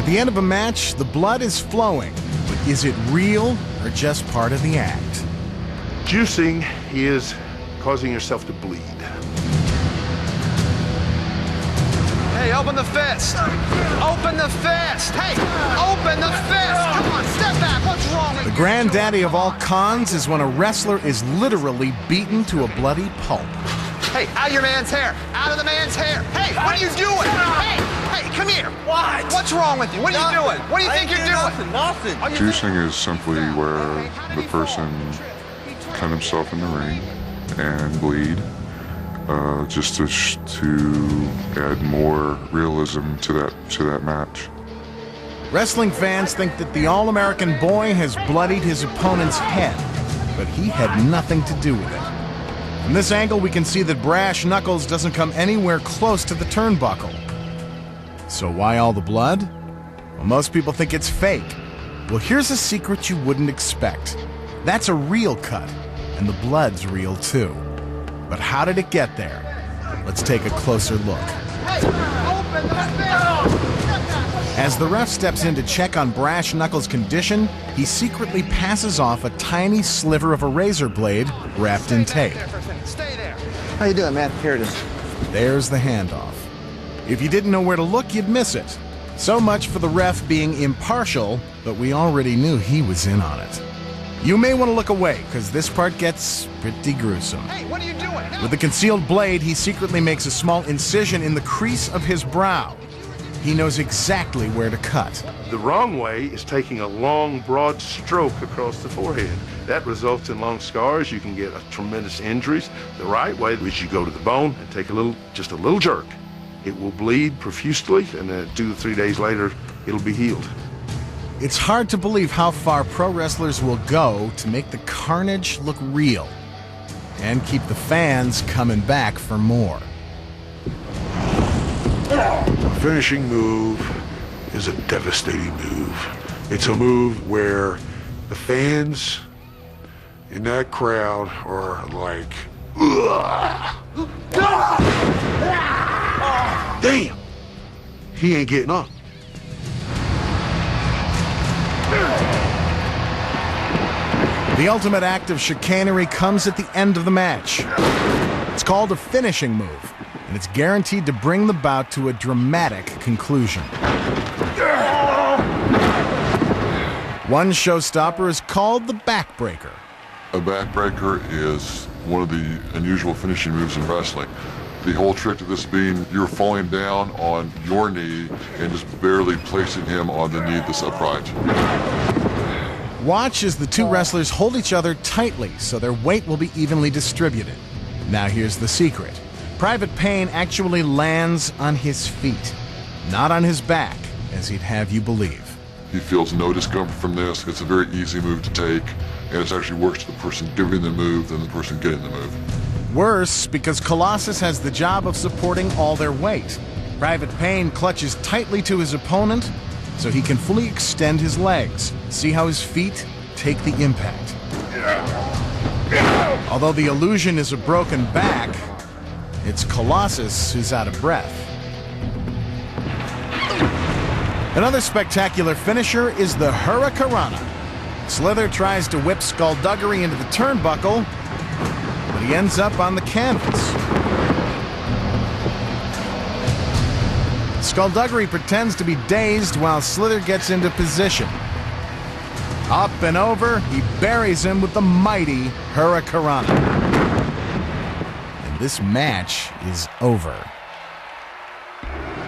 At the end of a match, the blood is flowing, but is it real or just part of the act? Juicing is causing yourself to bleed. Hey, open the fist! Open the fist! Hey, open the fist! Come on, step back! What's wrong with you? The granddaddy of all cons is when a wrestler is literally beaten to a bloody pulp. Hey, out of your man's hair! Out of the man's hair! Hey, what are you doing? Hey, come here! What? What's wrong with you? What are you doing? What do you think you're doing? Nothing. Juicing is simply where the person cut himself in the ring and bleed, just to add more realism to that match. Wrestling fans think that the All-American boy has bloodied his opponent's head, but he had nothing to do with it. From this angle, we can see that Brash Knuckles doesn't come anywhere close to the turnbuckle. So why all the blood? Well, most people think it's fake. Well, here's a secret you wouldn't expect. That's a real cut, and the blood's real too. But how did it get there? Let's take a closer look. As the ref steps in to check on Brash Knuckles' condition, he secretly passes off a tiny sliver of a razor blade wrapped in tape. How you doing, man? Here it is. There's the handoff. If you didn't know where to look, you'd miss it. So much for the ref being impartial, but we already knew he was in on it. You may want to look away, because this part gets pretty gruesome. Hey, what are you doing? No. With the concealed blade, he secretly makes a small incision in the crease of his brow. He knows exactly where to cut. The wrong way is taking a long, broad stroke across the forehead. That results in long scars. You can get tremendous injuries. The right way is you go to the bone and take just a little jerk. It will bleed profusely, and then 2 to 3 days later, it'll be healed. It's hard to believe how far pro wrestlers will go to make the carnage look real and keep the fans coming back for more. A finishing move is a devastating move. It's a move where the fans in that crowd are like, damn, he ain't getting up. The ultimate act of chicanery comes at the end of the match. It's called a finishing move, and it's guaranteed to bring the bout to a dramatic conclusion. One showstopper is called the backbreaker. A backbreaker is one of the unusual finishing moves in wrestling. The whole trick of this being you're falling down on your knee and just barely placing him on the knee that's upright. Watch as the two wrestlers hold each other tightly so their weight will be evenly distributed. Now here's the secret. Private Payne actually lands on his feet, not on his back, as he'd have you believe. He feels no discomfort from this. It's a very easy move to take, and it's actually worse to the person giving the move than the person getting the move. Worse, because Colossus has the job of supporting all their weight. Private Payne clutches tightly to his opponent so he can fully extend his legs. See how his feet take the impact. Although the illusion is a broken back, it's Colossus who's out of breath. Another spectacular finisher is the Hurricanrana. Slither tries to whip Skullduggery into the turnbuckle, but he ends up on the canvas. Skullduggery pretends to be dazed while Slither gets into position. Up and over, he buries him with the mighty Hurricanrana. And this match is over.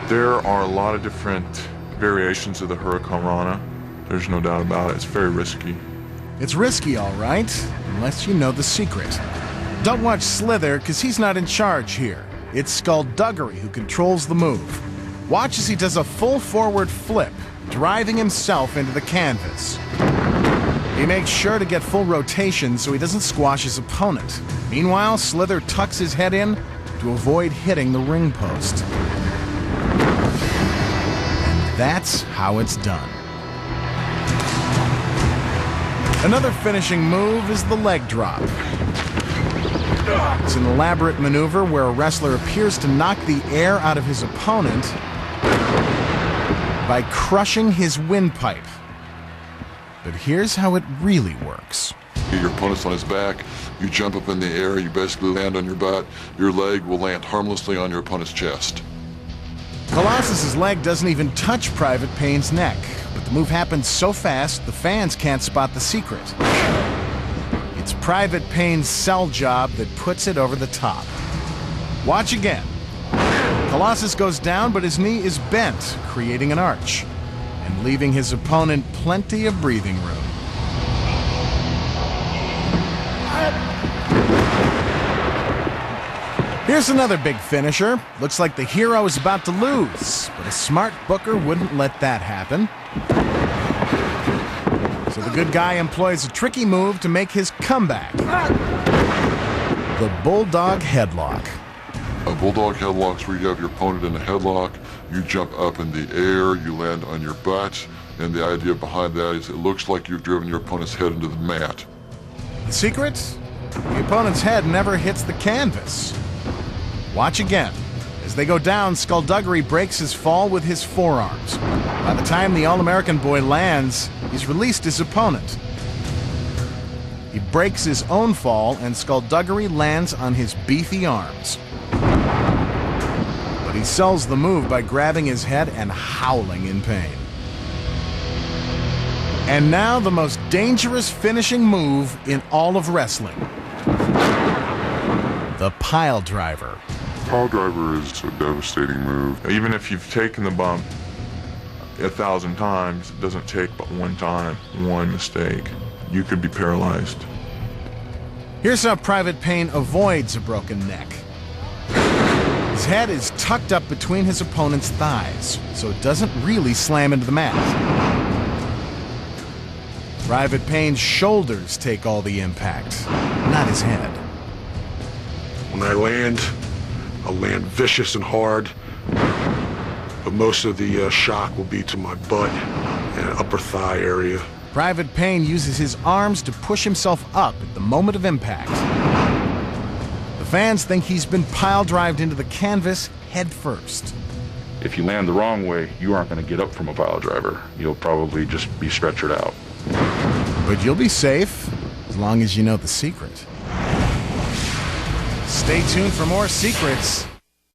There are a lot of different variations of the Hurricanrana. There's no doubt about it. It's very risky. It's risky, all right, unless you know the secret. Don't watch Slither, because he's not in charge here. It's Skullduggery who controls the move. Watch as he does a full forward flip, driving himself into the canvas. He makes sure to get full rotation so he doesn't squash his opponent. Meanwhile, Slither tucks his head in to avoid hitting the ring post. And that's how it's done. Another finishing move is the leg drop. It's an elaborate maneuver where a wrestler appears to knock the air out of his opponent by crushing his windpipe. But here's how it really works. Your opponent's on his back, you jump up in the air, you basically land on your butt, your leg will land harmlessly on your opponent's chest. Colossus's leg doesn't even touch Private Payne's neck, but the move happens so fast the fans can't spot the secret. It's Private Payne's cell job that puts it over the top. Watch again. Colossus goes down, but his knee is bent, creating an arch, and leaving his opponent plenty of breathing room. Here's another big finisher. Looks like the hero is about to lose, but a smart booker wouldn't let that happen. So the good guy employs a tricky move to make his comeback. The Bulldog Headlock. A bulldog headlock's where you have your opponent in a headlock, you jump up in the air, you land on your butt, and the idea behind that is it looks like you've driven your opponent's head into the mat. The secret? The opponent's head never hits the canvas. Watch again. As they go down, Skullduggery breaks his fall with his forearms. By the time the All-American boy lands, he's released his opponent. He breaks his own fall, and Skullduggery lands on his beefy arms. But he sells the move by grabbing his head and howling in pain. And now the most dangerous finishing move in all of wrestling. The pile driver. Pile driver is a devastating move. Even if you've taken the bump 1,000 times, it doesn't take but one time, one mistake. You could be paralyzed. Here's how Private Payne avoids a broken neck. His head is tucked up between his opponent's thighs, so it doesn't really slam into the mat. Private Payne's shoulders take all the impact, not his head. When I land, I'll land vicious and hard, but most of the shock will be to my butt and upper thigh area. Private Payne uses his arms to push himself up at the moment of impact. The fans think he's been pile-drived into the canvas head first. If you land the wrong way, you aren't going to get up from a pile driver. You'll probably just be stretchered out. But you'll be safe, as long as you know the secret. Stay tuned for more secrets